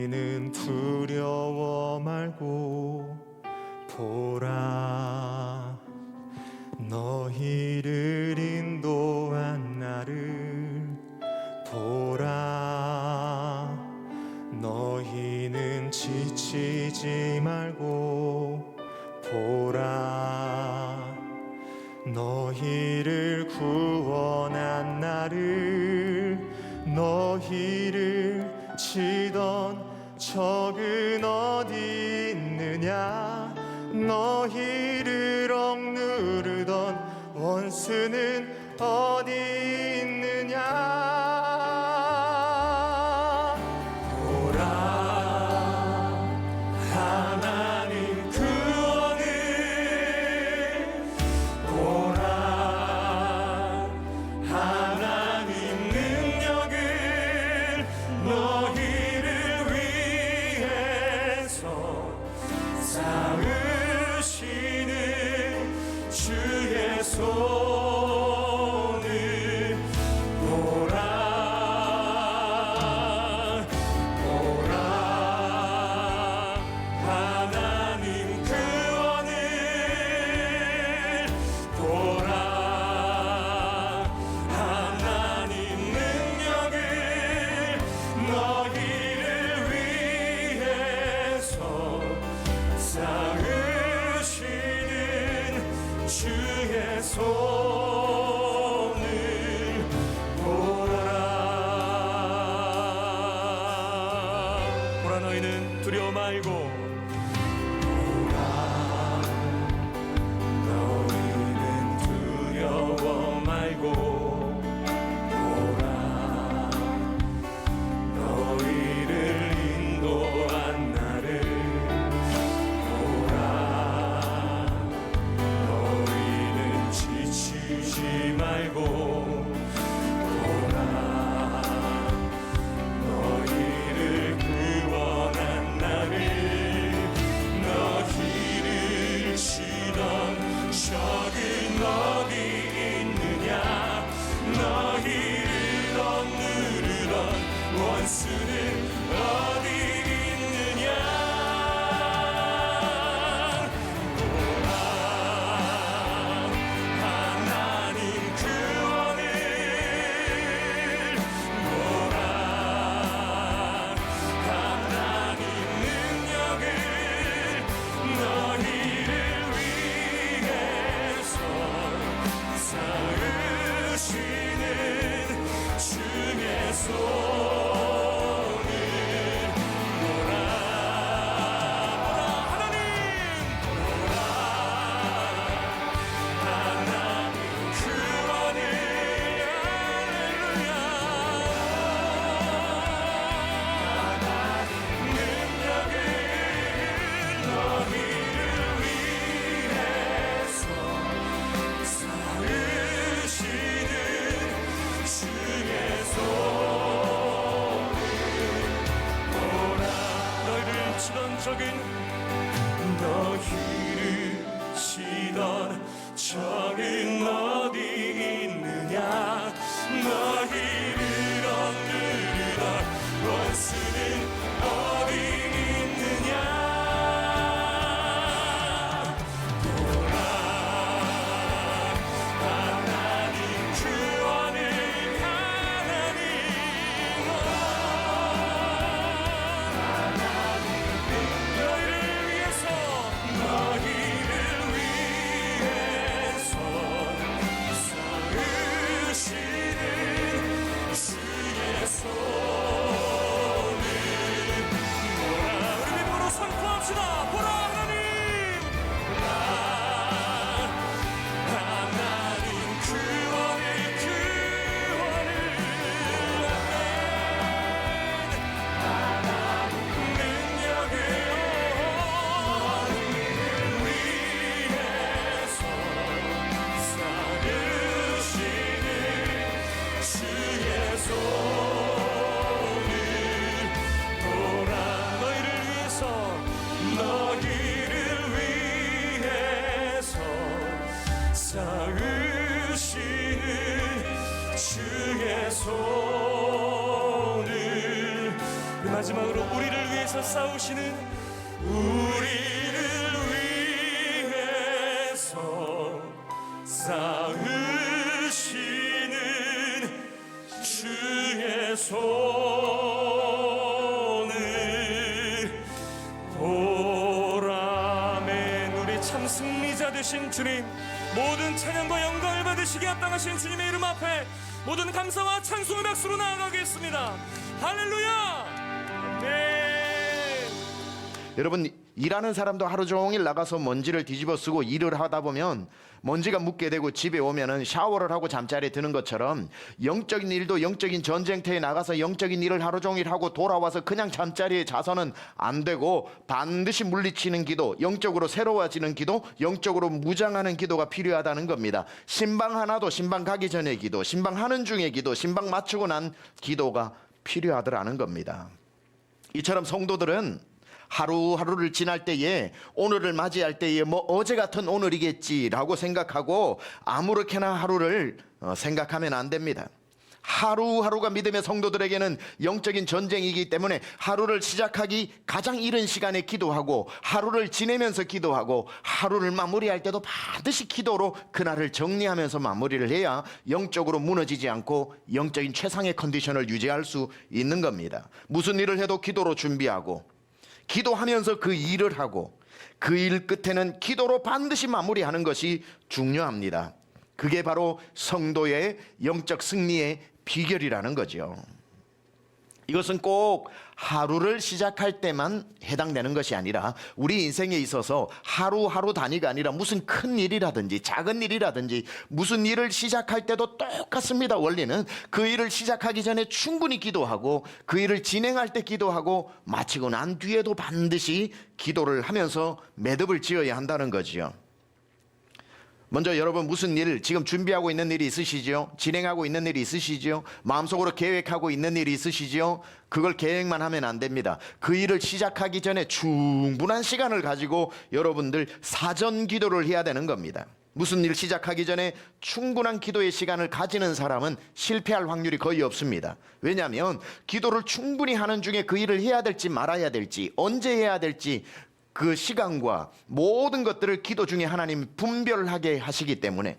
너희는 두려워 말고 보라, 너희를 인도한 나를 보라. 너희는 지치지 말고 보라, 너희를 구원한 나를. 너희를 치던 적은 어디 있느냐, 너희를 억누르던 원수는 어디 있느냐. 하나님 구원을 보라, 하나님 능력을 너희를 위해서 쌓으시는 주의 손을 보라. 주의 손을 보라. 보라, 너희는 두려워 말고 보라, 너희는 두려워 말고 보라, 너희를 인도한 나를 지치지 말고 보라, 너희를 구원한 나를. 너희를 치던 적은 어디 있느냐, 너희를 억누르던 원수는 어디 있느냐. 너희를 치던 적은 어디 있느냐, 너희를 억누르던 원수는 어디 있느냐. 보라, 하나님 구원을 하나님 너희를 마지막으로 우리를 위해서 싸우시는, 우리를 위해서 싸우시는 주의 손을 보라멘. 우리 참 승리자 되신 주님, 모든 찬양과 영광을 받으시기에 합당하신 주님의 이름 앞에 모든 감사와 찬송의 박수로 나아가겠습니다. 할렐루야. 네. 여러분, 일하는 사람도 하루 종일 나가서 먼지를 뒤집어 쓰고 일을 하다 보면 먼지가 묻게 되고 집에 오면은 샤워를 하고 잠자리에 드는 것처럼 영적인 일도 영적인 전쟁터에 나가서 영적인 일을 하루 종일 하고 돌아와서 그냥 잠자리에 자서는 안 되고 반드시 물리치는 기도, 영적으로 새로워지는 기도, 영적으로 무장하는 기도가 필요하다는 겁니다. 신방 하나도 신방 가기 전에 기도, 신방 하는 중에 기도, 신방 마치고 난 기도가 필요하더라는 겁니다. 이처럼 성도들은 하루하루를 지날 때에, 오늘을 맞이할 때에 어제 같은 오늘이겠지라고 생각하고 아무렇게나 하루를 생각하면 안 됩니다. 하루하루가 믿음의 성도들에게는 영적인 전쟁이기 때문에 하루를 시작하기 가장 이른 시간에 기도하고, 하루를 지내면서 기도하고, 하루를 마무리할 때도 반드시 기도로 그날을 정리하면서 마무리를 해야 영적으로 무너지지 않고 영적인 최상의 컨디션을 유지할 수 있는 겁니다. 무슨 일을 해도 기도로 준비하고, 기도하면서 그 일을 하고, 그 일 끝에는 기도로 반드시 마무리하는 것이 중요합니다. 그게 바로 성도의 영적 승리의 비결이라는 거죠. 이것은 꼭 하루를 시작할 때만 해당되는 것이 아니라 우리 인생에 있어서 하루하루 단위가 아니라 무슨 큰 일이라든지 작은 일이라든지 무슨 일을 시작할 때도 똑같습니다. 원리는 그 일을 시작하기 전에 충분히 기도하고, 그 일을 진행할 때 기도하고, 마치고 난 뒤에도 반드시 기도를 하면서 매듭을 지어야 한다는 거지요. 먼저 여러분, 무슨 일, 지금 준비하고 있는 일이 있으시죠? 진행하고 있는 일이 있으시죠? 마음속으로 계획하고 있는 일이 있으시죠? 그걸 계획만 하면 안 됩니다. 그 일을 시작하기 전에 충분한 시간을 가지고 여러분들 사전 기도를 해야 되는 겁니다. 무슨 일 시작하기 전에 충분한 기도의 시간을 가지는 사람은 실패할 확률이 거의 없습니다. 왜냐하면 기도를 충분히 하는 중에 그 일을 해야 될지 말아야 될지, 언제 해야 될지, 그 시간과 모든 것들을 기도 중에 하나님이 분별하게 하시기 때문에,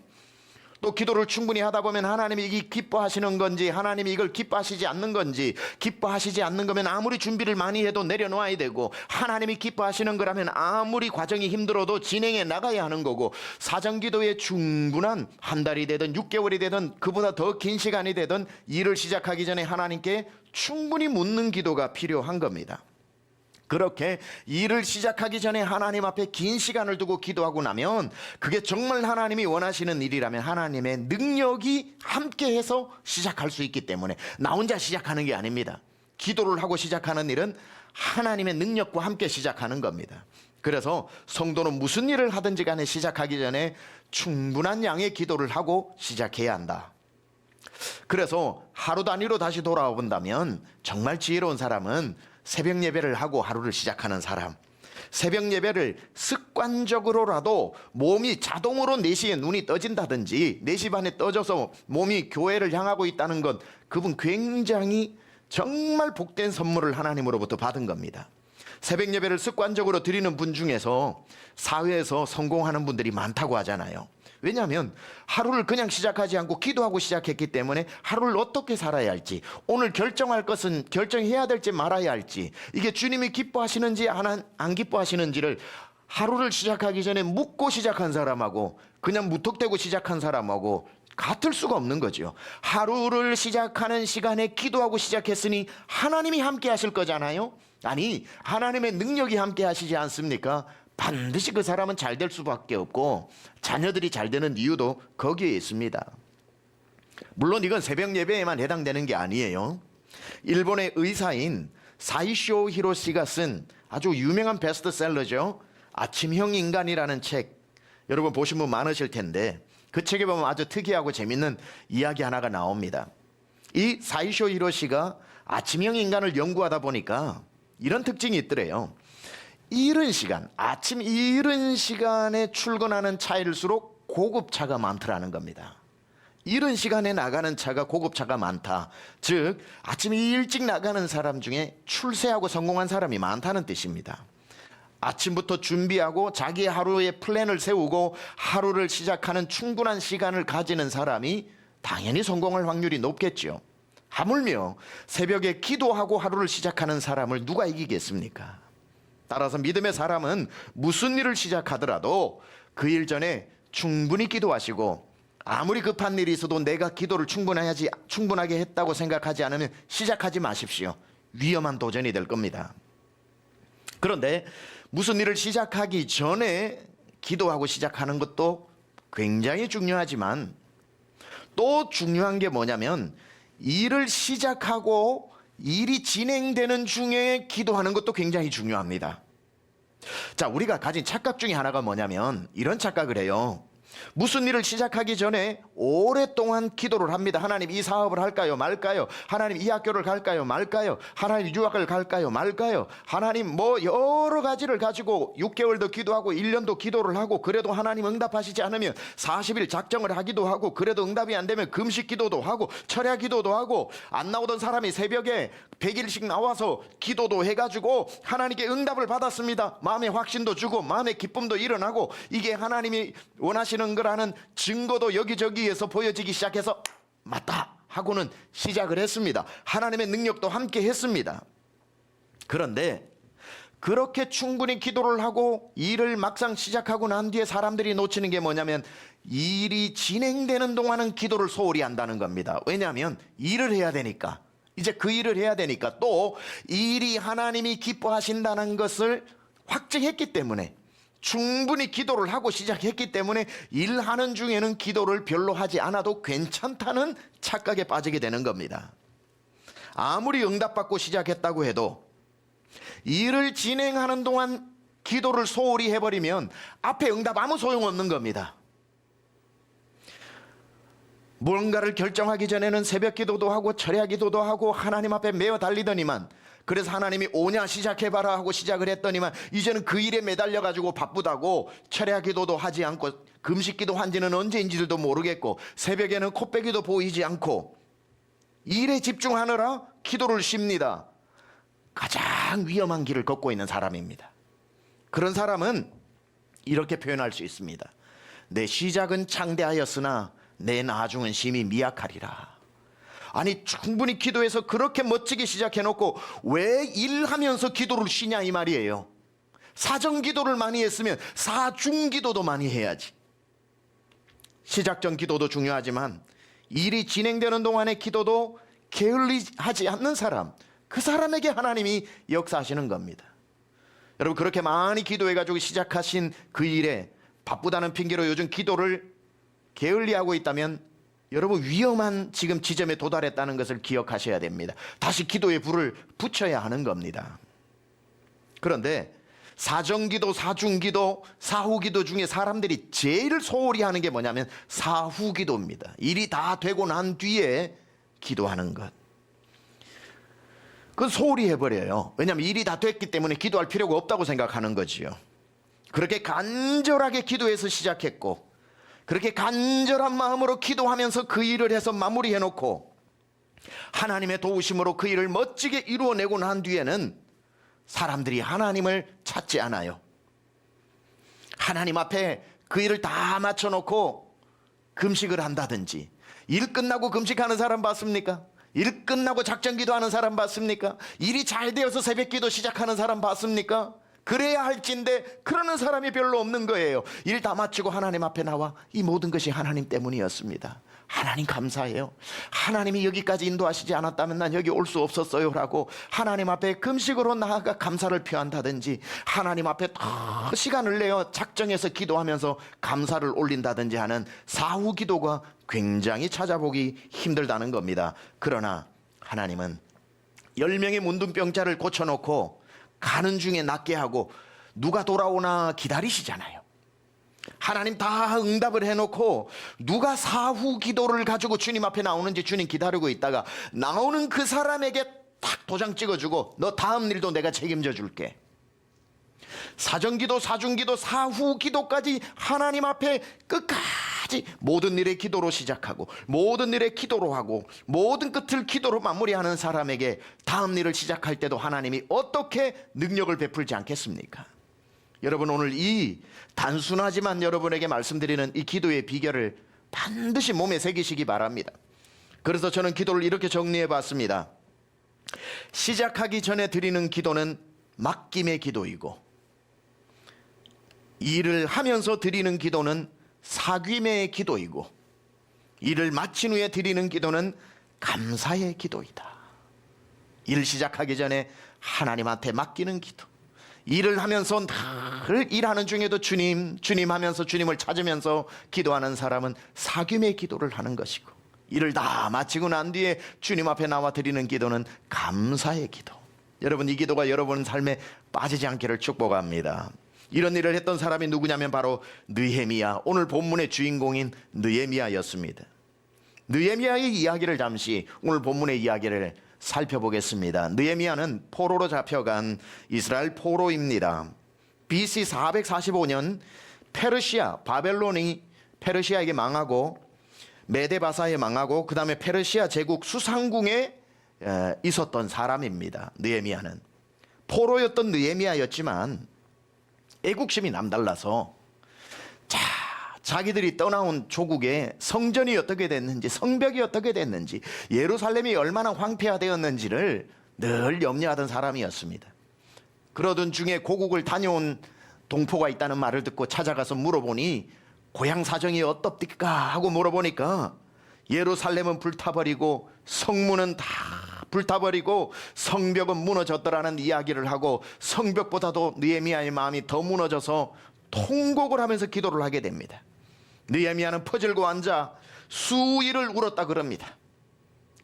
또 기도를 충분히 하다 보면 하나님이 이게 기뻐하시는 건지, 하나님이 이걸 기뻐하시지 않는 건지, 기뻐하시지 않는 거면 아무리 준비를 많이 해도 내려놓아야 되고, 하나님이 기뻐하시는 거라면 아무리 과정이 힘들어도 진행해 나가야 하는 거고, 사전기도에 충분한 한 달이 되든 6개월이 되든 그보다 더 긴 시간이 되든 일을 시작하기 전에 하나님께 충분히 묻는 기도가 필요한 겁니다. 그렇게 일을 시작하기 전에 하나님 앞에 긴 시간을 두고 기도하고 나면, 그게 정말 하나님이 원하시는 일이라면 하나님의 능력이 함께해서 시작할 수 있기 때문에, 나 혼자 시작하는 게 아닙니다. 기도를 하고 시작하는 일은 하나님의 능력과 함께 시작하는 겁니다. 그래서 성도는 무슨 일을 하든지 간에 시작하기 전에 충분한 양의 기도를 하고 시작해야 한다. 그래서 하루 단위로 다시 돌아와 본다면, 정말 지혜로운 사람은 새벽 예배를 하고 하루를 시작하는 사람, 새벽 예배를 습관적으로라도 몸이 자동으로 4시에 눈이 떠진다든지 4시 반에 떠져서 몸이 교회를 향하고 있다는 것, 그분 굉장히 정말 복된 선물을 하나님으로부터 받은 겁니다. 새벽 예배를 습관적으로 드리는 분 중에서 사회에서 성공하는 분들이 많다고 하잖아요. 왜냐하면 하루를 그냥 시작하지 않고 기도하고 시작했기 때문에 하루를 어떻게 살아야 할지, 오늘 결정할 것은 결정해야 될지 말아야 할지, 이게 주님이 기뻐하시는지 안 기뻐하시는지를 하루를 시작하기 전에 묻고 시작한 사람하고 그냥 무턱대고 시작한 사람하고 같을 수가 없는 거죠. 하루를 시작하는 시간에 기도하고 시작했으니 하나님이 함께 하실 거잖아요. 아니, 하나님의 능력이 함께 하시지 않습니까? 반드시 그 사람은 잘 될 수밖에 없고 자녀들이 잘 되는 이유도 거기에 있습니다. 물론 이건 새벽 예배에만 해당되는 게 아니에요. 일본의 의사인 사이쇼 히로시가 쓴 아주 유명한 베스트셀러죠. 아침형 인간이라는 책, 여러분 보신 분 많으실 텐데, 그 책에 보면 아주 특이하고 재밌는 이야기 하나가 나옵니다. 이 사이쇼 히로시가 아침형 인간을 연구하다 보니까 이런 특징이 있더래요. 이른 시간, 아침 이른 시간에 출근하는 차일수록 고급차가 많더라는 겁니다. 이른 시간에 나가는 차가 고급차가 많다. 즉 아침에 일찍 나가는 사람 중에 출세하고 성공한 사람이 많다는 뜻입니다. 아침부터 준비하고 자기 하루의 플랜을 세우고 하루를 시작하는 충분한 시간을 가지는 사람이 당연히 성공할 확률이 높겠죠. 하물며 새벽에 기도하고 하루를 시작하는 사람을 누가 이기겠습니까? 따라서 믿음의 사람은 무슨 일을 시작하더라도 그 일 전에 충분히 기도하시고, 아무리 급한 일이 있어도 내가 기도를 충분하게 했다고 생각하지 않으면 시작하지 마십시오. 위험한 도전이 될 겁니다. 그런데 무슨 일을 시작하기 전에 기도하고 시작하는 것도 굉장히 중요하지만, 또 중요한 게 뭐냐면 일을 시작하고 일이 진행되는 중에 기도하는 것도 굉장히 중요합니다. 자, 우리가 가진 착각 중에 하나가 뭐냐면 이런 착각을 해요. 무슨 일을 시작하기 전에 오랫동안 기도를 합니다. 하나님, 이 사업을 할까요 말까요? 하나님, 이 학교를 갈까요 말까요? 하나님, 유학을 갈까요 말까요? 하나님, 뭐 여러 가지를 가지고 6개월도 기도하고 1년도 기도를 하고, 그래도 하나님 응답하시지 않으면 40일 작정을 하기도 하고, 그래도 응답이 안 되면 금식 기도도 하고 철야 기도도 하고, 안 나오던 사람이 새벽에 100일씩 나와서 기도도 해가지고 하나님께 응답을 받았습니다. 마음의 확신도 주고 마음의 기쁨도 일어나고, 이게 하나님이 원하시는 거라는 증거도 여기저기에서 보여지기 시작해서 맞다 하고는 시작을 했습니다. 하나님의 능력도 함께 했습니다. 그런데 그렇게 충분히 기도를 하고 일을 막상 시작하고 난 뒤에 사람들이 놓치는 게 뭐냐면, 일이 진행되는 동안은 기도를 소홀히 한다는 겁니다. 왜냐하면 일을 해야 되니까, 이제 그 일을 해야 되니까, 또 일이 하나님이 기뻐하신다는 것을 확증했기 때문에, 충분히 기도를 하고 시작했기 때문에 일하는 중에는 기도를 별로 하지 않아도 괜찮다는 착각에 빠지게 되는 겁니다. 아무리 응답받고 시작했다고 해도 일을 진행하는 동안 기도를 소홀히 해버리면 앞에 응답 아무 소용없는 겁니다. 뭔가를 결정하기 전에는 새벽 기도도 하고 철야 기도도 하고 하나님 앞에 매어 달리더니만, 그래서 하나님이 오냐 시작해봐라 하고 시작을 했더니만 이제는 그 일에 매달려가지고 바쁘다고 철야 기도도 하지 않고, 금식 기도 한지는 언제인지도 모르겠고, 새벽에는 코빼기도 보이지 않고 일에 집중하느라 기도를 쉽니다. 가장 위험한 길을 걷고 있는 사람입니다. 그런 사람은 이렇게 표현할 수 있습니다. 내 시작은 창대하였으나 내 나중은 심히 미약하리라. 아니, 충분히 기도해서 그렇게 멋지게 시작해놓고 왜 일하면서 기도를 쉬냐 이 말이에요. 사정 기도를 많이 했으면 사중 기도도 많이 해야지. 시작 전 기도도 중요하지만 일이 진행되는 동안의 기도도 게을리하지 않는 사람, 그 사람에게 하나님이 역사하시는 겁니다. 여러분, 그렇게 많이 기도해가지고 시작하신 그 일에 바쁘다는 핑계로 요즘 기도를 게을리하고 있다면 여러분, 위험한 지금 지점에 도달했다는 것을 기억하셔야 됩니다. 다시 기도의 불을 붙여야 하는 겁니다. 그런데 사정기도, 사중기도, 사후기도 중에 사람들이 제일 소홀히 하는 게 뭐냐면 사후기도입니다. 일이 다 되고 난 뒤에 기도하는 것. 그건 소홀히 해버려요. 왜냐하면 일이 다 됐기 때문에 기도할 필요가 없다고 생각하는 거지요. 그렇게 간절하게 기도해서 시작했고, 그렇게 간절한 마음으로 기도하면서 그 일을 해서 마무리해놓고 하나님의 도우심으로 그 일을 멋지게 이루어내고 난 뒤에는 사람들이 하나님을 찾지 않아요. 하나님 앞에 그 일을 다 맞춰놓고 금식을 한다든지, 일 끝나고 금식하는 사람 봤습니까? 일 끝나고 작전 기도하는 사람 봤습니까? 일이 잘 되어서 새벽 기도 시작하는 사람 봤습니까? 그래야 할진데 그러는 사람이 별로 없는 거예요. 일 다 마치고 하나님 앞에 나와 이 모든 것이 하나님 때문이었습니다. 하나님 감사해요. 하나님이 여기까지 인도하시지 않았다면 난 여기 올 수 없었어요 라고 하나님 앞에 금식으로 나아가 감사를 표한다든지, 하나님 앞에 더 시간을 내어 작정해서 기도하면서 감사를 올린다든지 하는 사후 기도가 굉장히 찾아보기 힘들다는 겁니다. 그러나 하나님은 10명의 문둥병자를 고쳐놓고 가는 중에 낫게 하고 누가 돌아오나 기다리시잖아요. 하나님 다 응답을 해놓고 누가 사후 기도를 가지고 주님 앞에 나오는지 주님 기다리고 있다가 나오는 그 사람에게 딱 도장 찍어주고 너 다음 일도 내가 책임져 줄게. 사정기도, 사중기도, 사후기도까지 하나님 앞에 끝까지 끝까지 모든 일의 기도로 시작하고 모든 일의 기도로 하고 모든 끝을 기도로 마무리하는 사람에게 다음 일을 시작할 때도 하나님이 어떻게 능력을 베풀지 않겠습니까? 여러분, 오늘 이 단순하지만 여러분에게 말씀드리는 이 기도의 비결을 반드시 몸에 새기시기 바랍니다. 그래서 저는 기도를 이렇게 정리해 봤습니다. 시작하기 전에 드리는 기도는 맡김의 기도이고, 일을 하면서 드리는 기도는 사귐의 기도이고, 일을 마친 후에 드리는 기도는 감사의 기도이다. 일 시작하기 전에 하나님한테 맡기는 기도, 일을 하면서 늘 일하는 중에도 주님 하면서 주님을 찾으면서 기도하는 사람은 사귐의 기도를 하는 것이고, 일을 다 마치고 난 뒤에 주님 앞에 나와 드리는 기도는 감사의 기도. 여러분, 이 기도가 여러분 삶에 빠지지 않기를 축복합니다. 이런 일을 했던 사람이 누구냐면 바로 느헤미야, 오늘 본문의 주인공인 느헤미야였습니다. 느헤미야의 이야기를 잠시 오늘 본문의 이야기를 살펴보겠습니다. 느헤미야는 포로로 잡혀간 이스라엘 포로입니다. BC 445년 페르시아, 바벨론이 페르시아에게 망하고 메데바사에 망하고 그 다음에 페르시아 제국 수상궁에 있었던 사람입니다. 느헤미야는 포로였던 느헤미야였지만 애국심이 남달라서 자기들이 떠나온 조국의 성전이 어떻게 됐는지, 성벽이 어떻게 됐는지, 예루살렘이 얼마나 황폐화되었는지를 늘 염려하던 사람이었습니다. 그러던 중에 고국을 다녀온 동포가 있다는 말을 듣고 찾아가서 물어보니 고향 사정이 어떻습니까? 하고 물어보니까 예루살렘은 불타버리고 성문은 다 불타버리고 성벽은 무너졌더라는 이야기를 하고, 성벽보다도 느헤미야의 마음이 더 무너져서 통곡을 하면서 기도를 하게 됩니다. 느헤미야는 퍼질고 앉아 수일을 울었다 그럽니다.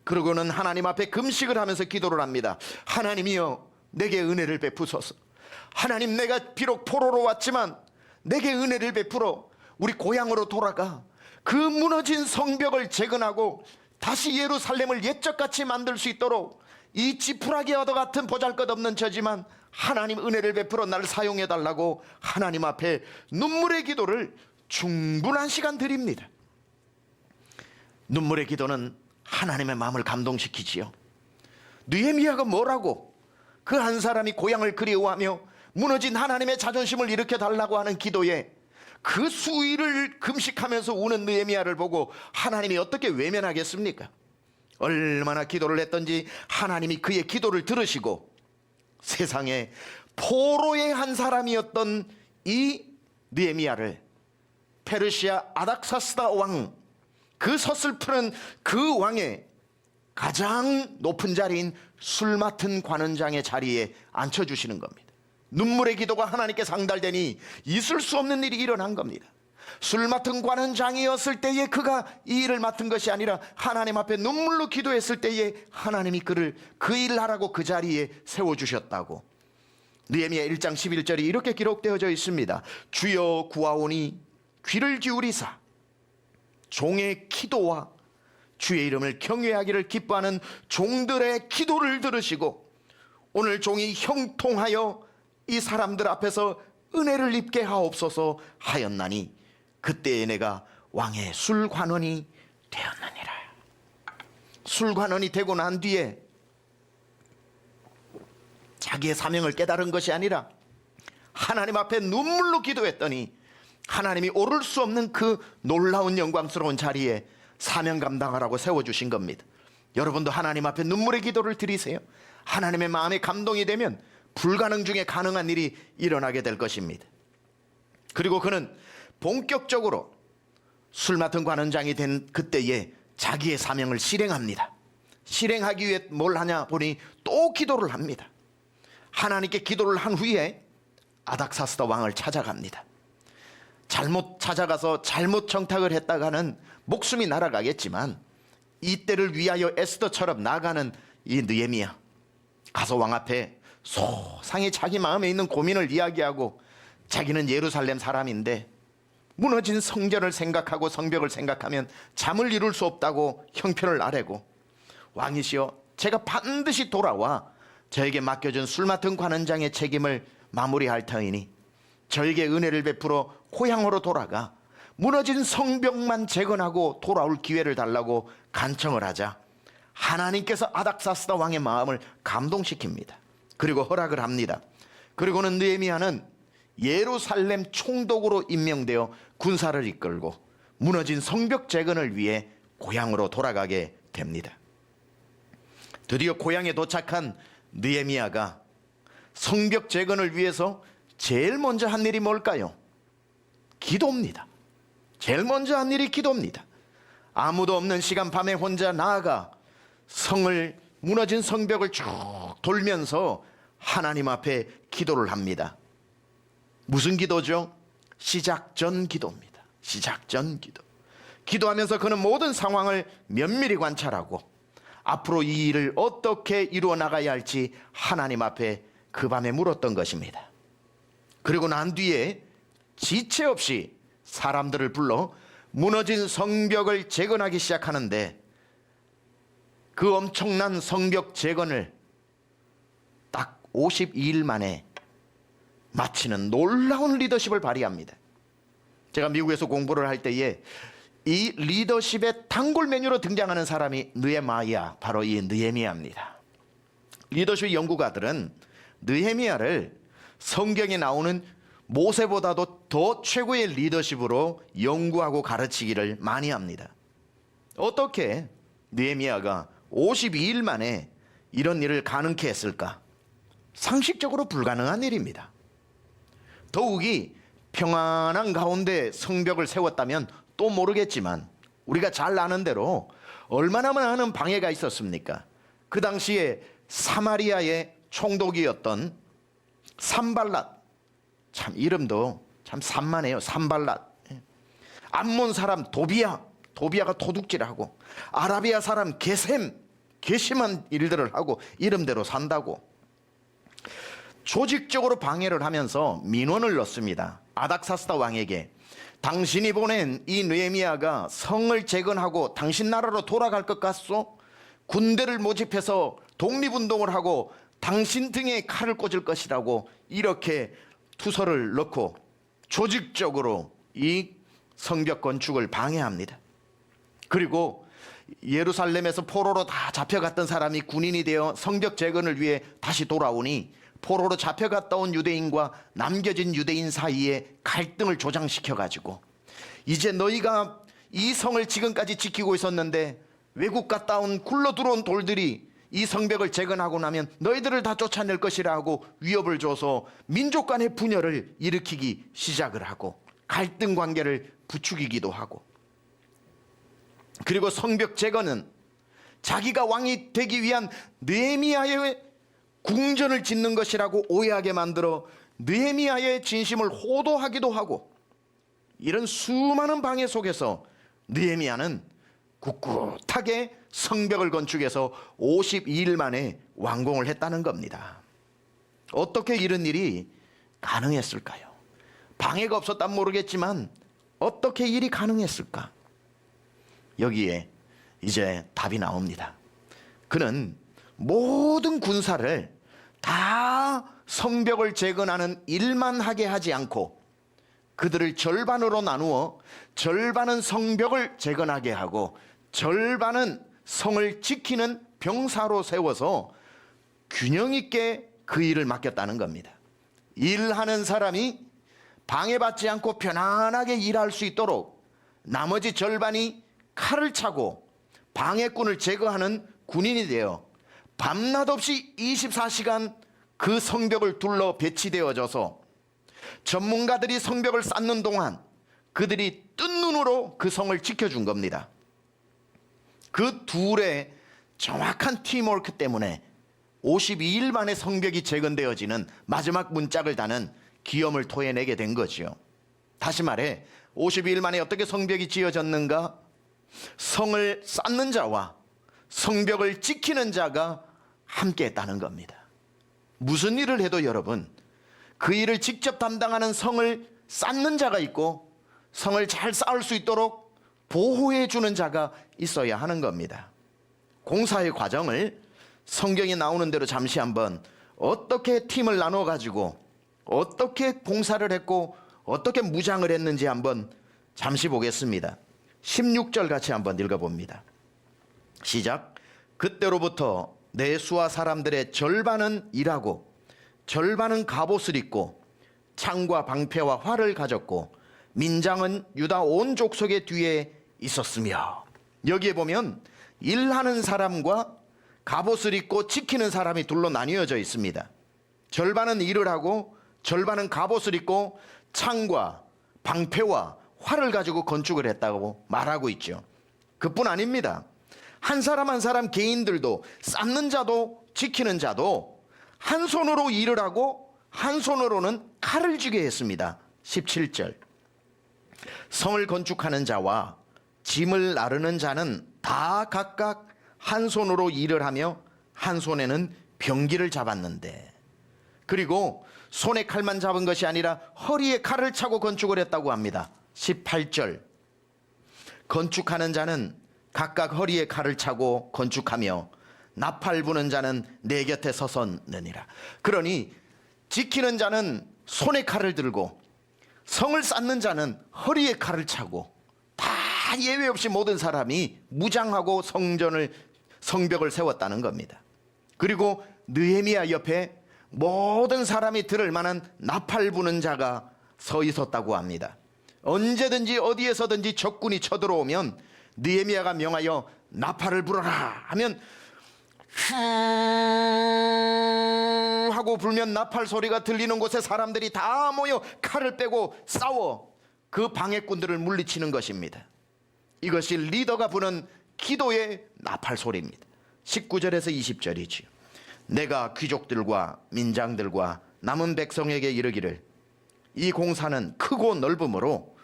그러고는 하나님 앞에 금식을 하면서 기도를 합니다. 하나님이여, 내게 은혜를 베푸소서. 하나님, 내가 비록 포로로 왔지만 내게 은혜를 베풀어 우리 고향으로 돌아가 그 무너진 성벽을 재건하고 다시 예루살렘을 옛적같이 만들 수 있도록, 이 지푸라기와 같은 보잘것없는 저지만 하나님 은혜를 베풀어 나를 사용해달라고 하나님 앞에 눈물의 기도를 충분한 시간 드립니다. 눈물의 기도는 하나님의 마음을 감동시키지요. 느헤미야가 뭐라고 그 한 사람이 고향을 그리워하며 무너진 하나님의 자존심을 일으켜달라고 하는 기도에 그 수일을 금식하면서 우는 느헤미야를 보고 하나님이 어떻게 외면하겠습니까? 얼마나 기도를 했던지 하나님이 그의 기도를 들으시고 세상에 포로의 한 사람이었던 이 느헤미야를 페르시아 아닥사스다 왕, 그 서슬프는 그 왕의 가장 높은 자리인 술 맡은 관원장의 자리에 앉혀주시는 겁니다. 눈물의 기도가 하나님께 상달되니 있을 수 없는 일이 일어난 겁니다. 술 맡은 관원장이었을 때에 그가 이 일을 맡은 것이 아니라 하나님 앞에 눈물로 기도했을 때에 하나님이 그를 그 일을 하라고 그 자리에 세워주셨다고. 느헤미야 1장 11절이 이렇게 기록되어져 있습니다. 주여 구하오니 귀를 기울이사 종의 기도와 주의 이름을 경외하기를 기뻐하는 종들의 기도를 들으시고 오늘 종이 형통하여 이 사람들 앞에서 은혜를 입게 하옵소서 하였나니 그때에 내가 왕의 술관원이 되었느니라. 술관원이 되고 난 뒤에 자기의 사명을 깨달은 것이 아니라 하나님 앞에 눈물로 기도했더니 하나님이 오를 수 없는 그 놀라운 영광스러운 자리에 사명 감당하라고 세워주신 겁니다. 여러분도 하나님 앞에 눈물의 기도를 드리세요. 하나님의 마음에 감동이 되면 불가능 중에 가능한 일이 일어나게 될 것입니다. 그리고 그는 본격적으로 술 맡은 관원장이 된 그때에 자기의 사명을 실행합니다. 실행하기 위해 뭘 하냐 보니 또 기도를 합니다. 하나님께 기도를 한 후에 아닥사스다 왕을 찾아갑니다. 잘못 찾아가서 잘못 청탁을 했다가는 목숨이 날아가겠지만 이때를 위하여 에스더처럼 나가는 이 느헤미야, 가서 왕 앞에 소상히 자기 마음에 있는 고민을 이야기하고, 자기는 예루살렘 사람인데 무너진 성전을 생각하고 성벽을 생각하면 잠을 이룰 수 없다고 형편을 아뢰고, 왕이시여 제가 반드시 돌아와 저에게 맡겨준 술 맡은 관원장의 책임을 마무리할 터이니 저에게 은혜를 베풀어 고향으로 돌아가 무너진 성벽만 재건하고 돌아올 기회를 달라고 간청을 하자 하나님께서 아닥사스다 왕의 마음을 감동시킵니다. 그리고 허락을 합니다. 그리고는 느헤미야는 예루살렘 총독으로 임명되어 군사를 이끌고 무너진 성벽 재건을 위해 고향으로 돌아가게 됩니다. 드디어 고향에 도착한 느헤미야가 성벽 재건을 위해서 제일 먼저 한 일이 뭘까요? 기도입니다. 제일 먼저 한 일이 기도입니다. 아무도 없는 시간 밤에 혼자 나아가 무너진 성벽을 쭉 돌면서 하나님 앞에 기도를 합니다. 무슨 기도죠? 시작전 기도입니다. 시작전 기도. 기도하면서 그는 모든 상황을 면밀히 관찰하고 앞으로 이 일을 어떻게 이루어 나가야 할지 하나님 앞에 그 밤에 물었던 것입니다. 그리고 난 뒤에 지체 없이 사람들을 불러 무너진 성벽을 재건하기 시작하는데 그 엄청난 성벽 재건을 딱 52일 만에 마치는 놀라운 리더십을 발휘합니다. 제가 미국에서 공부를 할 때에 이 리더십의 단골 메뉴로 등장하는 사람이 느헤미야, 바로 이 느헤미야입니다. 리더십 연구가들은 느헤미야를 성경에 나오는 모세보다도 더 최고의 리더십으로 연구하고 가르치기를 많이 합니다. 어떻게 느헤미야가 52일 만에 이런 일을 가능케 했을까? 상식적으로 불가능한 일입니다. 더욱이 평안한 가운데 성벽을 세웠다면 또 모르겠지만 우리가 잘 아는 대로 얼마나 많은 방해가 있었습니까? 그 당시에 사마리아의 총독이었던 산발랏, 참 이름도 참 산만해요. 산발랏. 암몬 사람 도비야가 도둑질하고, 아라비아 사람 게셈한 일들을 하고 이름대로 산다고 조직적으로 방해를 하면서 민원을 넣습니다. 아닥사스다 왕에게 당신이 보낸 이 느헤미야가 성을 재건하고 당신 나라로 돌아갈 것 같소? 군대를 모집해서 독립운동을 하고 당신 등에 칼을 꽂을 것이라고 이렇게 투서를 넣고 조직적으로 이 성벽 건축을 방해합니다. 그리고 예루살렘에서 포로로 다 잡혀갔던 사람이 군인이 되어 성벽 재건을 위해 다시 돌아오니 포로로 잡혀갔다 온 유대인과 남겨진 유대인 사이에 갈등을 조장시켜가지고 이제 너희가 이 성을 지금까지 지키고 있었는데 외국 갔다 온 굴러 들어온 돌들이 이 성벽을 재건하고 나면 너희들을 다 쫓아낼 것이라 하고 위협을 줘서 민족 간의 분열을 일으키기 시작을 하고 갈등 관계를 부추기기도 하고, 그리고 성벽 재건은 자기가 왕이 되기 위한 느헤미야의 궁전을 짓는 것이라고 오해하게 만들어 느헤미야의 진심을 호도하기도 하고, 이런 수많은 방해 속에서 느헤미야는 꿋꿋하게 성벽을 건축해서 52일 만에 완공을 했다는 겁니다. 어떻게 이런 일이 가능했을까요? 방해가 없었다면 모르겠지만 어떻게 일이 가능했을까? 여기에 이제 답이 나옵니다. 그는 모든 군사를 다 성벽을 재건하는 일만 하게 하지 않고 그들을 절반으로 나누어 절반은 성벽을 재건하게 하고 절반은 성을 지키는 병사로 세워서 균형 있게 그 일을 맡겼다는 겁니다. 일하는 사람이 방해받지 않고 편안하게 일할 수 있도록 나머지 절반이 칼을 차고 방해꾼을 제거하는 군인이 되어 밤낮 없이 24시간 그 성벽을 둘러 배치되어져서 전문가들이 성벽을 쌓는 동안 그들이 뜬 눈으로 그 성을 지켜준 겁니다. 그 둘의 정확한 팀워크 때문에 52일 만에 성벽이 재건되어지는 마지막 문짝을 다는 기염을 토해내게 된 거지요. 다시 말해 52일 만에 어떻게 성벽이 지어졌는가? 성을 쌓는 자와 성벽을 지키는 자가 함께 했다는 겁니다. 무슨 일을 해도 여러분, 그 일을 직접 담당하는 성을 쌓는 자가 있고 성을 잘 쌓을 수 있도록 보호해 주는 자가 있어야 하는 겁니다. 공사의 과정을 성경에 나오는 대로 잠시 한번 어떻게 팀을 나눠 가지고 어떻게 공사를 했고 어떻게 무장을 했는지 한번 잠시 보겠습니다. 16절 같이 한번 읽어봅니다. 시작. 그때로부터 내 수하 사람들의 절반은 일하고 절반은 갑옷을 입고 창과 방패와 활을 가졌고 민장은 유다 온 족속의 뒤에 있었으며, 여기에 보면 일하는 사람과 갑옷을 입고 지키는 사람이 둘로 나뉘어져 있습니다. 절반은 일을 하고 절반은 갑옷을 입고 창과 방패와 활을 가지고 건축을 했다고 말하고 있죠. 그뿐 아닙니다. 한 사람 한 사람 개인들도, 쌓는 자도 지키는 자도 한 손으로 일을 하고 한 손으로는 칼을 쥐게 했습니다. 17절. 성을 건축하는 자와 짐을 나르는 자는 다 각각 한 손으로 일을 하며 한 손에는 병기를 잡았는데, 그리고 손에 칼만 잡은 것이 아니라 허리에 칼을 차고 건축을 했다고 합니다. 18절. 건축하는 자는 각각 허리에 칼을 차고 건축하며 나팔 부는 자는 내 곁에 서섰느니라. 그러니 지키는 자는 손에 칼을 들고 성을 쌓는 자는 허리에 칼을 차고, 다 예외 없이 모든 사람이 무장하고 성벽을 세웠다는 겁니다. 그리고 느헤미야 옆에 모든 사람이 들을 만한 나팔 부는 자가 서 있었다고 합니다. 언제든지 어디에서든지 적군이 쳐들어오면 느헤미야가 명하여 나팔을 불어라 하면 후 하고 불면 나팔 소리가 들리는 곳에 사람들이 다 모여 칼을 빼고 싸워 그 방해꾼들을 물리치는 것입니다. 이것이 리더가 부는 기도의 나팔 소리입니다. 19절에서 20절이지요. 내가 귀족들과 민장들과 남은 백성에게 이르기를, 이 공사는 크고 넓으므로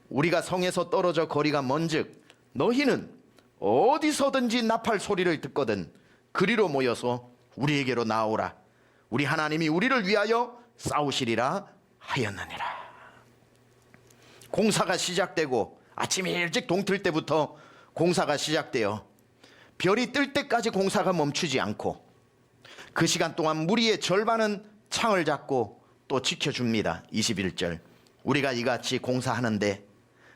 우리가 성에서 떨어져 거리가 먼즉 너희는 어디서든지 나팔 소리를 듣거든 그리로 모여서 우리에게로 나오라. 우리 하나님이 우리를 위하여 싸우시리라 하였느니라. 공사가 시작되고 아침 일찍 동틀 때부터 공사가 시작되어 별이 뜰 때까지 공사가 멈추지 않고, 그 시간 동안 무리의 절반은 창을 잡고 또 지켜줍니다. 21절. 우리가 이같이 공사하는데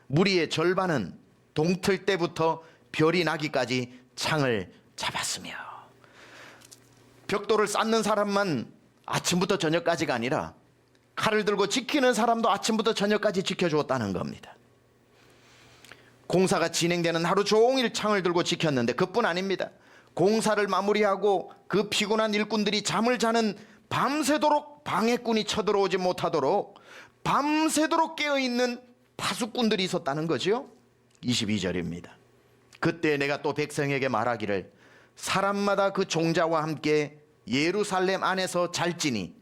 무리의 절반은 동틀 때부터 별이 나기까지 창을 잡았으며, 벽돌을 쌓는 사람만 아침부터 저녁까지가 아니라 칼을 들고 지키는 사람도 아침부터 저녁까지 지켜주었다는 겁니다. 공사가 진행되는 하루 종일 창을 들고 지켰는데 그뿐 아닙니다. 공사를 마무리하고 그 피곤한 일꾼들이 잠을 자는 밤새도록 방해꾼이 쳐들어오지 못하도록 밤새도록 깨어있는 파수꾼들이 있었다는 거죠. 22절입니다. 그때 내가 또 백성에게 말하기를, 사람마다 그 종자와 함께 예루살렘 안에서 잘지니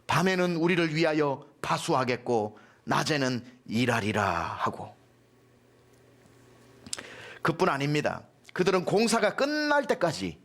밤에는 우리를 위하여 파수하겠고 낮에는 일하리라 하고. 그뿐 아닙니다. 그들은 공사가 끝날 때까지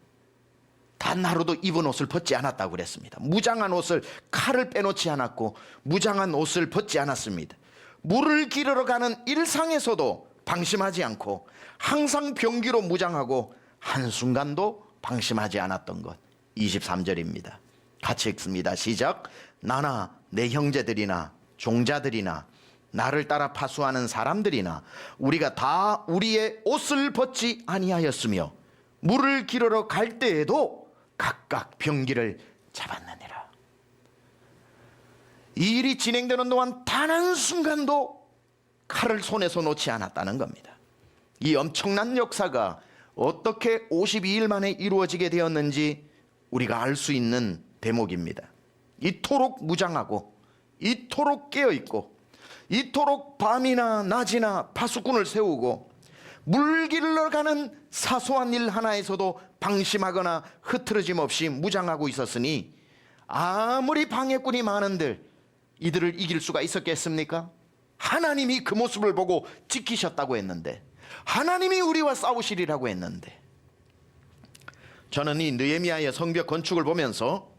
단 하루도 입은 옷을 벗지 않았다고 그랬습니다. 무장한 옷을, 칼을 빼놓지 않았고 무장한 옷을 벗지 않았습니다. 물을 기르러 가는 일상에서도 방심하지 않고 항상 병기로 무장하고 한순간도 방심하지 않았던 것. 23절입니다. 같이 읽습니다. 시작. 나나 내 형제들이나 종자들이나 나를 따라 파수하는 사람들이나 우리가 다 우리의 옷을 벗지 아니하였으며 물을 기르러 갈 때에도 각각 병기를 잡았느니라. 이 일이 진행되는 동안 단 한순간도 칼을 손에서 놓지 않았다는 겁니다. 이 엄청난 역사가 어떻게 52일 만에 이루어지게 되었는지 우리가 알 수 있는 대목입니다. 이토록 무장하고 이토록 깨어있고 이토록 밤이나 낮이나 파수꾼을 세우고 물 기르러 가는 사소한 일 하나에서도 방심하거나 흐트러짐 없이 무장하고 있었으니 아무리 방해꾼이 많은들 이들을 이길 수가 있었겠습니까? 하나님이 그 모습을 보고 지키셨다고 했는데, 하나님이 우리와 싸우시리라고 했는데, 저는 이 느헤미야의 성벽 건축을 보면서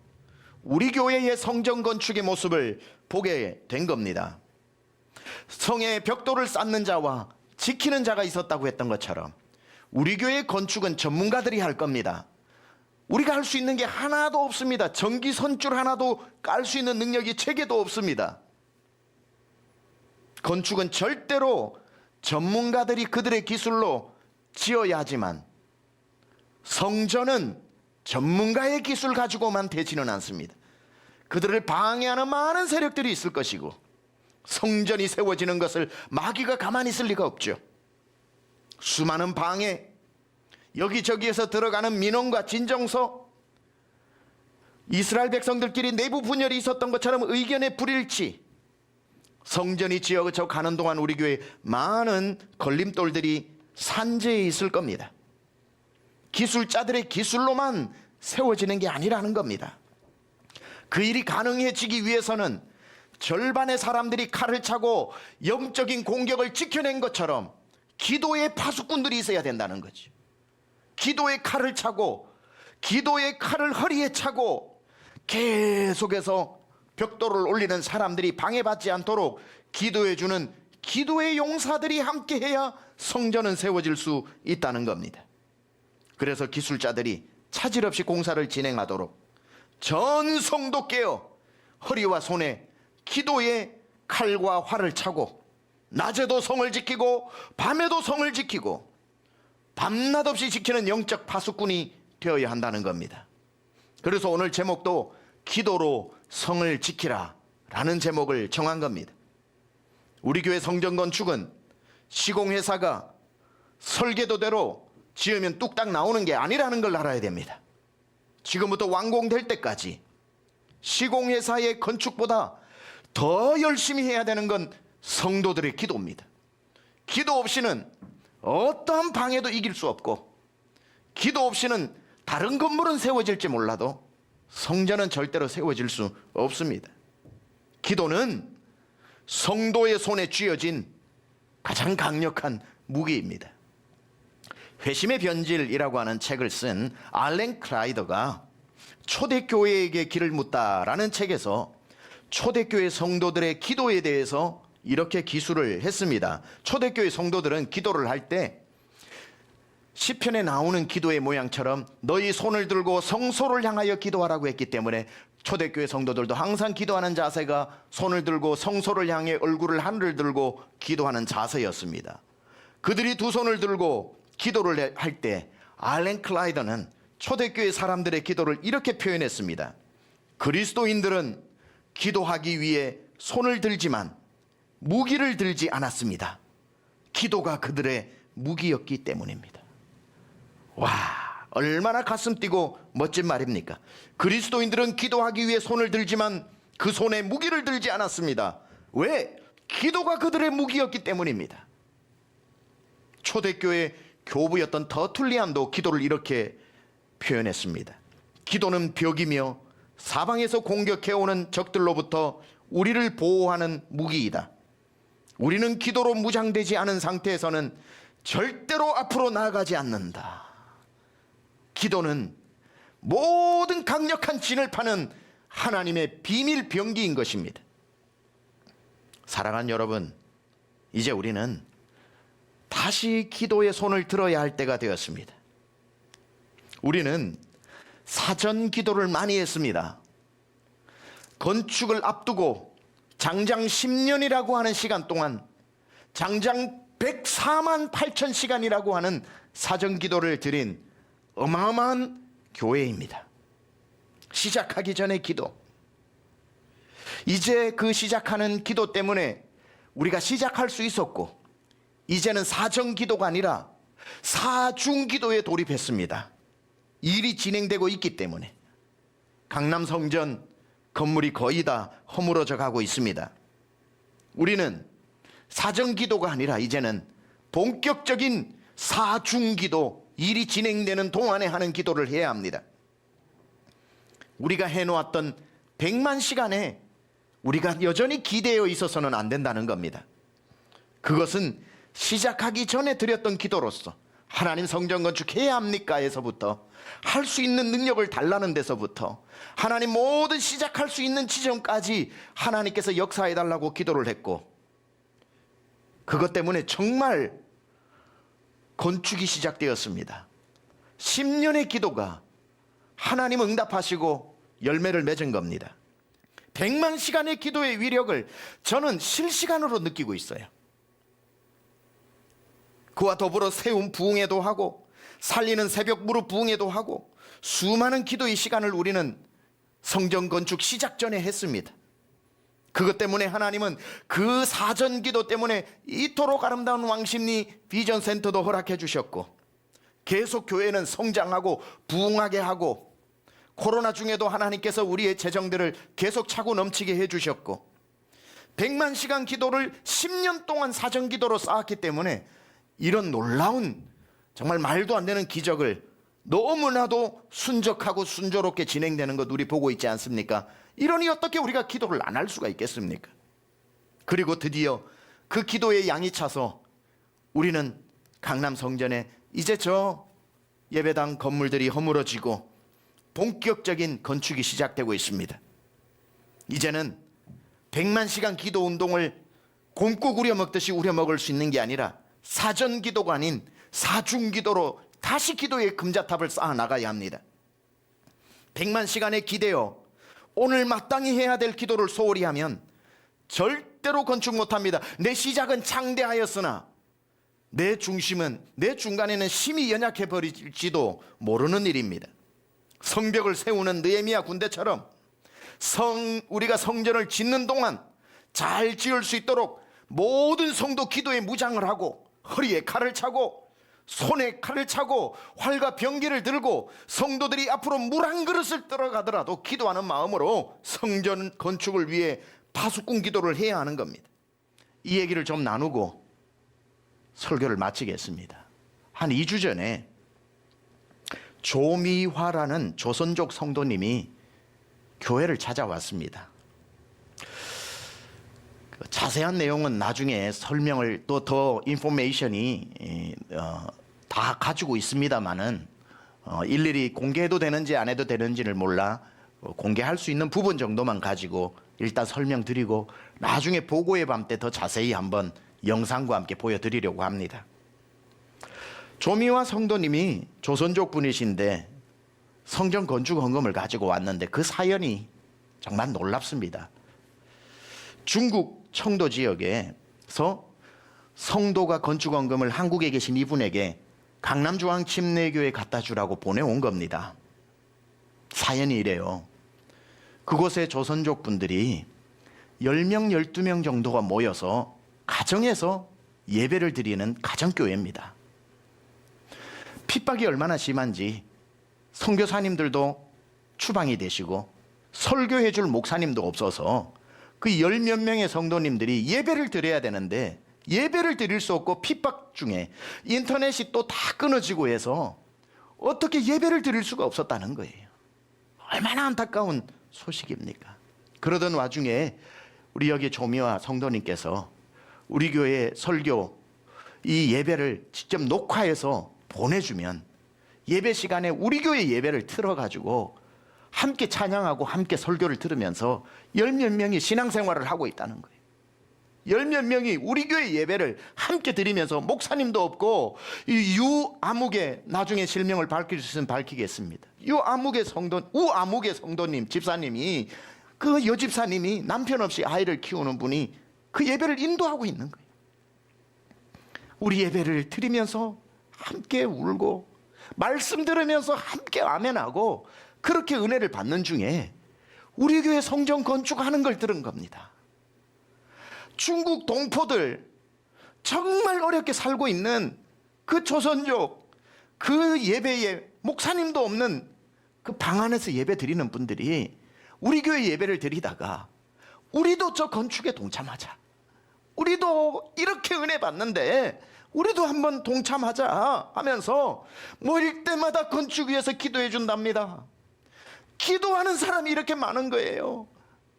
우리 교회의 성전 건축의 모습을 보게 된 겁니다. 성에 벽돌을 쌓는 자와 지키는 자가 있었다고 했던 것처럼 우리 교회 건축은 전문가들이 할 겁니다. 우리가 할 수 있는 게 하나도 없습니다. 전기 선줄 하나도 깔 수 있는 능력이 체계도 없습니다. 건축은 절대로 전문가들이 그들의 기술로 지어야 하지만 성전은 전문가의 기술 가지고만 되지는 않습니다. 그들을 방해하는 많은 세력들이 있을 것이고 성전이 세워지는 것을 마귀가 가만히 있을 리가 없죠. 수많은 방해, 여기저기에서 들어가는 민원과 진정서, 이스라엘 백성들끼리 내부 분열이 있었던 것처럼 의견의 불일치, 성전이 지어져 가는 동안 우리 교회에 많은 걸림돌들이 산재해 있을 겁니다. 기술자들의 기술로만 세워지는 게 아니라는 겁니다. 그 일이 가능해지기 위해서는 절반의 사람들이 칼을 차고 영적인 공격을 지켜낸 것처럼 기도의 파수꾼들이 있어야 된다는 거죠. 기도의 칼을 차고 기도의 칼을 허리에 차고 계속해서 벽돌을 올리는 사람들이 방해받지 않도록 기도해주는 기도의 용사들이 함께해야 성전은 세워질 수 있다는 겁니다. 그래서 기술자들이 차질 없이 공사를 진행하도록 전 성도 깨어 허리와 손에 기도의 칼과 활을 차고 낮에도 성을 지키고 밤에도 성을 지키고 밤낮 없이 지키는 영적 파수꾼이 되어야 한다는 겁니다. 그래서 오늘 제목도 기도로 성을 지키라 라는 제목을 정한 겁니다. 우리 교회 성전 건축은 시공회사가 설계도대로 지으면 뚝딱 나오는 게 아니라는 걸 알아야 됩니다. 지금부터 완공될 때까지 시공회사의 건축보다 더 열심히 해야 되는 건 성도들의 기도입니다. 기도 없이는 어떠한 방해도 이길 수 없고, 기도 없이는 다른 건물은 세워질지 몰라도 성전은 절대로 세워질 수 없습니다. 기도는 성도의 손에 쥐어진 가장 강력한 무기입니다. 회심의 변질이라고 하는 책을 쓴 알렌 클라이더가 초대교회에게 길을 묻다라는 책에서 초대교회 성도들의 기도에 대해서 이렇게 기술을 했습니다. 초대교회 성도들은 기도를 할 때 시편에 나오는 기도의 모양처럼 너희 손을 들고 성소를 향하여 기도하라고 했기 때문에 초대교회 성도들도 항상 기도하는 자세가 손을 들고 성소를 향해 얼굴을 하늘을 들고 기도하는 자세였습니다. 그들이 두 손을 들고 기도를 할 때 알렌 클라이더는 초대교회 사람들의 기도를 이렇게 표현했습니다. 그리스도인들은 기도하기 위해 손을 들지만 무기를 들지 않았습니다. 기도가 그들의 무기였기 때문입니다. 와, 얼마나 가슴 뛰고 멋진 말입니까? 그리스도인들은 기도하기 위해 손을 들지만 그 손에 무기를 들지 않았습니다. 왜? 기도가 그들의 무기였기 때문입니다. 초대교회 교부였던 터툴리안도 기도를 이렇게 표현했습니다. 기도는 벽이며 사방에서 공격해오는 적들로부터 우리를 보호하는 무기이다. 우리는 기도로 무장되지 않은 상태에서는 절대로 앞으로 나아가지 않는다. 기도는 모든 강력한 진을 파는 하나님의 비밀 병기인 것입니다. 사랑하는 여러분, 이제 우리는 다시 기도의 손을 들어야 할 때가 되었습니다. 우리는 사전 기도를 많이 했습니다. 건축을 앞두고 장장 10년이라고 하는 시간 동안 장장 104만 8천 시간이라고 하는 사전 기도를 드린 어마어마한 교회입니다. 시작하기 전에 기도. 이제 그 시작하는 기도 때문에 우리가 시작할 수 있었고, 이제는 사전 기도가 아니라 사중 기도에 돌입했습니다. 일이 진행되고 있기 때문에 강남 성전 건물이 거의 다 허물어져 가고 있습니다. 우리는 사전 기도가 아니라 이제는 본격적인 사중 기도, 일이 진행되는 동안에 하는 기도를 해야 합니다. 우리가 해놓았던 100만 시간에 우리가 여전히 기대어 있어서는 안 된다는 겁니다. 그것은 시작하기 전에 드렸던 기도로서 하나님 성전 건축해야 합니까? 에서부터 할 수 있는 능력을 달라는 데서부터 하나님 모든 시작할 수 있는 지점까지 하나님께서 역사해달라고 기도를 했고, 그것 때문에 정말 건축이 시작되었습니다. 10년의 기도가 하나님 응답하시고 열매를 맺은 겁니다. 100만 시간의 기도의 위력을 저는 실시간으로 느끼고 있어요. 그와 더불어 세움 부흥회도 하고 살리는 새벽 무릎 부흥회도 하고 수많은 기도의 시간을 우리는 성전 건축 시작 전에 했습니다. 그것 때문에 하나님은 그 사전 기도 때문에 이토록 아름다운 왕십리 비전 센터도 허락해 주셨고, 계속 교회는 성장하고 부흥하게 하고, 코로나 중에도 하나님께서 우리의 재정들을 계속 차고 넘치게 해 주셨고, 100만 시간 기도를 10년 동안 사전 기도로 쌓았기 때문에 이런 놀라운, 정말 말도 안 되는 기적을 너무나도 순적하고 순조롭게 진행되는 것 우리 보고 있지 않습니까? 이러니 어떻게 우리가 기도를 안 할 수가 있겠습니까? 그리고 드디어 그 기도의 양이 차서 우리는 강남 성전에 이제 저 예배당 건물들이 허물어지고 본격적인 건축이 시작되고 있습니다. 이제는 100만 시간 기도 운동을 곰국 우려 먹듯이 우려 먹을 수 있는 게 아니라 사전 기도가 아닌 사중 기도로 다시 기도의 금자탑을 쌓아 나가야 합니다. 100만 시간에 기대어 오늘 마땅히 해야 될 기도를 소홀히 하면 절대로 건축 못합니다. 내 시작은 창대하였으나 내 중심은, 내 중간에는 심히 연약해 버릴지도 모르는 일입니다. 성벽을 세우는 느헤미야 군대처럼 우리가 성전을 짓는 동안 잘 지을 수 있도록 모든 성도 기도에 무장을 하고, 허리에 칼을 차고 손에 칼을 차고 활과 병기를 들고 성도들이 앞으로 물 한 그릇을 들어가더라도 기도하는 마음으로 성전 건축을 위해 파수꾼 기도를 해야 하는 겁니다. 이 얘기를 좀 나누고 설교를 마치겠습니다. 한 2주 전에 조미화라는 조선족 성도님이 교회를 찾아왔습니다. 자세한 내용은 나중에 설명을, 또 더 인포메이션이 다 가지고 있습니다만은 일일이 공개해도 되는지 안 해도 되는지를 몰라 공개할 수 있는 부분 정도만 가지고 일단 설명드리고 나중에 보고의 밤 때 더 자세히 한번 영상과 함께 보여드리려고 합니다. 조미화 성도님이 조선족 분이신데 성전 건축 헌금을 가지고 왔는데 그 사연이 정말 놀랍습니다. 중국 청도 지역에서 성도가 건축 헌금을 한국에 계신 이분에게 강남중앙침례교회 갖다 주라고 보내온 겁니다. 사연이 이래요. 그곳에 조선족 분들이 10명, 12명 정도가 모여서 가정에서 예배를 드리는 가정교회입니다. 핍박이 얼마나 심한지 선교사님들도 추방이 되시고 설교해 줄 목사님도 없어서 그 10몇 명의 성도님들이 예배를 드려야 되는데 예배를 드릴 수 없고 핍박 중에 인터넷이 또 다 끊어지고 해서 어떻게 예배를 드릴 수가 없었다는 거예요. 얼마나 안타까운 소식입니까? 그러던 와중에 우리 여기 조미화 성도님께서 우리 교회 설교 이 예배를 직접 녹화해서 보내주면 예배 시간에 우리 교회 예배를 틀어가지고 함께 찬양하고 함께 설교를 들으면서 10몇 명이 신앙생활을 하고 있다는 거예요. 10몇 명이 우리 교회 예배를 함께 드리면서, 목사님도 없고 이 유아무개, 나중에 실명을 밝힐 수 있으면 밝히겠습니다. 우아무개 성도님, 집사님이, 그 여집사님이 남편 없이 아이를 키우는 분이 그 예배를 인도하고 있는 거예요. 우리 예배를 드리면서 함께 울고 말씀 들으면서 함께 아멘하고 그렇게 은혜를 받는 중에 우리 교회 성전 건축하는 걸 들은 겁니다. 중국 동포들, 정말 어렵게 살고 있는 그 조선족, 그 예배에 목사님도 없는 그 방 안에서 예배 드리는 분들이 우리 교회 예배를 드리다가 우리도 저 건축에 동참하자, 우리도 이렇게 은혜 받는데 우리도 한번 동참하자 하면서 모일 때마다 건축 위해서 기도해 준답니다. 기도하는 사람이 이렇게 많은 거예요.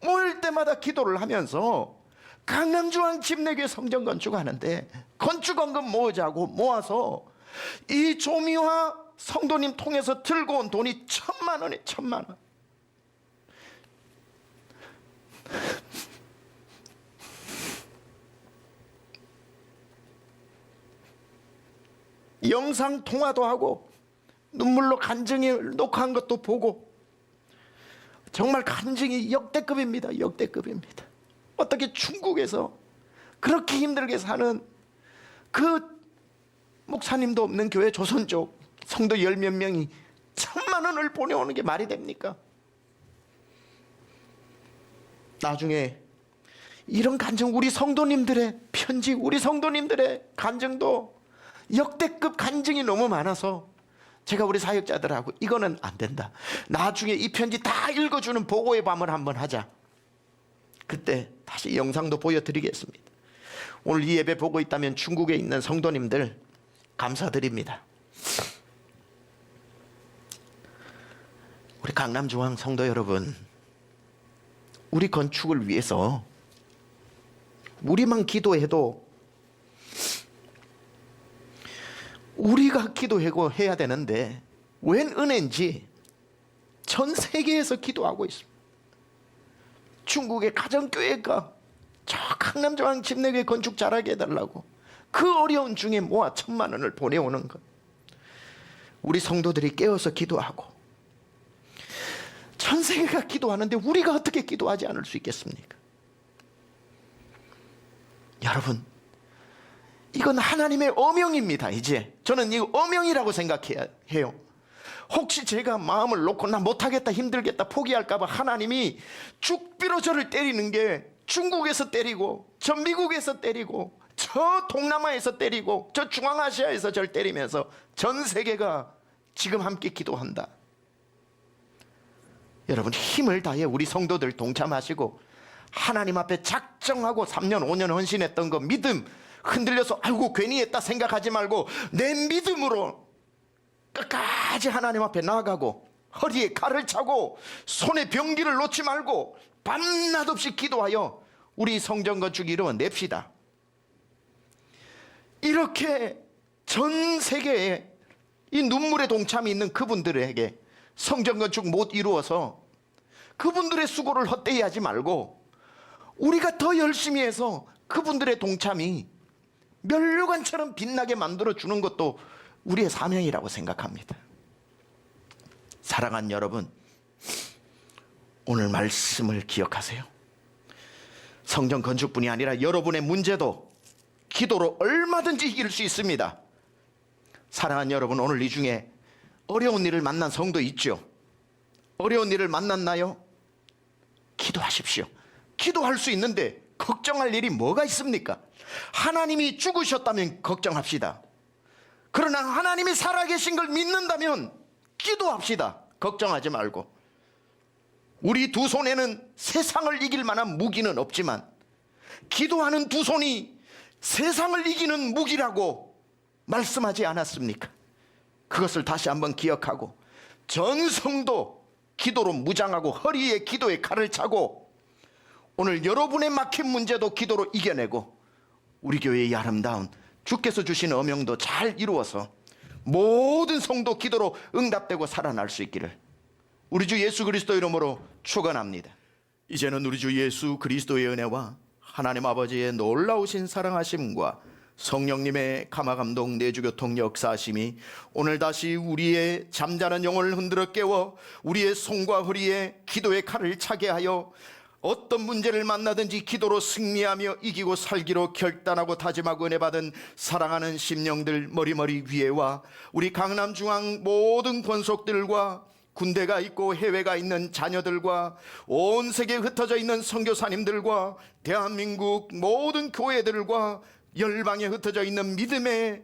모일 때마다 기도를 하면서 강남중앙침례교회 성전 건축하는데 건축원금 모으자고 모아서 이 조미화 성도님 통해서 들고 온 돈이 1,000만 원에 1,000만 원. 영상 통화도 하고 눈물로 간증이 녹화한 것도 보고 정말 간증이 역대급입니다. 역대급입니다. 어떻게 중국에서 그렇게 힘들게 사는 그 목사님도 없는 교회 조선족 성도 10몇 명이 1,000만 원을 보내오는 게 말이 됩니까? 나중에 이런 간증, 우리 성도님들의 편지, 우리 성도님들의 간증도 역대급 간증이 너무 많아서 제가 우리 사역자들하고 이거는 안 된다, 나중에 이 편지 다 읽어주는 보고의 밤을 한번 하자. 그때 다시 영상도 보여드리겠습니다. 오늘 이 예배 보고 있다면 중국에 있는 성도님들 감사드립니다. 우리 강남중앙 성도 여러분, 우리 건축을 위해서 우리만 기도해도, 우리가 기도하고 해야 되는데 웬 은혜인지 전 세계에서 기도하고 있습니다. 중국의 가정교회가 저 강남중앙 집내교회 건축 잘하게 해달라고 그 어려운 중에 모아 1,000만 원을 보내오는 것, 우리 성도들이 깨어서 기도하고 전 세계가 기도하는데 우리가 어떻게 기도하지 않을 수 있겠습니까? 여러분, 이건 하나님의 엄영입니다. 이제 저는 이거 엄영이라고 생각해요. 혹시 제가 마음을 놓고 나 못하겠다, 힘들겠다, 포기할까 봐 하나님이 죽비로 저를 때리는 게, 중국에서 때리고 저 미국에서 때리고 저 동남아에서 때리고 저 중앙아시아에서 저를 때리면서 전 세계가 지금 함께 기도한다. 여러분, 힘을 다해 우리 성도들 동참하시고 하나님 앞에 작정하고 3년 5년 헌신했던 거 믿음 흔들려서 아이고 괜히 했다 생각하지 말고 내 믿음으로 끝까지 하나님 앞에 나아가고 허리에 칼을 차고 손에 병기를 놓지 말고 밤낮 없이 기도하여 우리 성전 건축 이루어냅시다. 이렇게 전 세계에 이 눈물의 동참이 있는 그분들에게 성전 건축 못 이루어서 그분들의 수고를 헛되이 하지 말고 우리가 더 열심히 해서 그분들의 동참이 면류관처럼 빛나게 만들어 주는 것도 우리의 사명이라고 생각합니다. 사랑하는 여러분, 오늘 말씀을 기억하세요. 성전 건축뿐이 아니라 여러분의 문제도 기도로 얼마든지 이길 수 있습니다. 사랑하는 여러분, 오늘 이 중에 어려운 일을 만난 성도 있죠? 어려운 일을 만났나요? 기도하십시오. 기도할 수 있는데 걱정할 일이 뭐가 있습니까? 하나님이 죽으셨다면 걱정합시다. 그러나 하나님이 살아계신 걸 믿는다면 기도합시다. 걱정하지 말고. 우리 두 손에는 세상을 이길 만한 무기는 없지만 기도하는 두 손이 세상을 이기는 무기라고 말씀하지 않았습니까? 그것을 다시 한번 기억하고 전성도 기도로 무장하고 허리에 기도의 칼을 차고 오늘 여러분의 막힌 문제도 기도로 이겨내고 우리 교회의 아름다운 주께서 주신 엄영도 잘 이루어서 모든 성도 기도로 응답되고 살아날 수 있기를 우리 주 예수 그리스도 이름으로 축원합니다. 이제는 우리 주 예수 그리스도의 은혜와 하나님 아버지의 놀라우신 사랑하심과 성령님의 감화감동 내주교통 역사하심이 오늘 다시 우리의 잠자는 영혼을 흔들어 깨워 우리의 손과 허리에 기도의 칼을 차게 하여 어떤 문제를 만나든지 기도로 승리하며 이기고 살기로 결단하고 다짐하고 은혜 받은 사랑하는 심령들 머리머리 위에와 우리 강남중앙 모든 권속들과 군대가 있고 해외가 있는 자녀들과 온 세계에 흩어져 있는 선교사님들과 대한민국 모든 교회들과 열방에 흩어져 있는 믿음의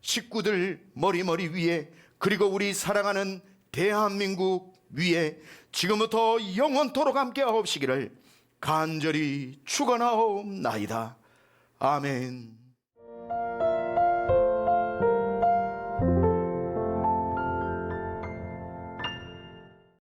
식구들 머리머리 위에 그리고 우리 사랑하는 대한민국 위에 지금부터 영원토록 함께 하옵시기를 간절히 축원하옵나이다. 아멘.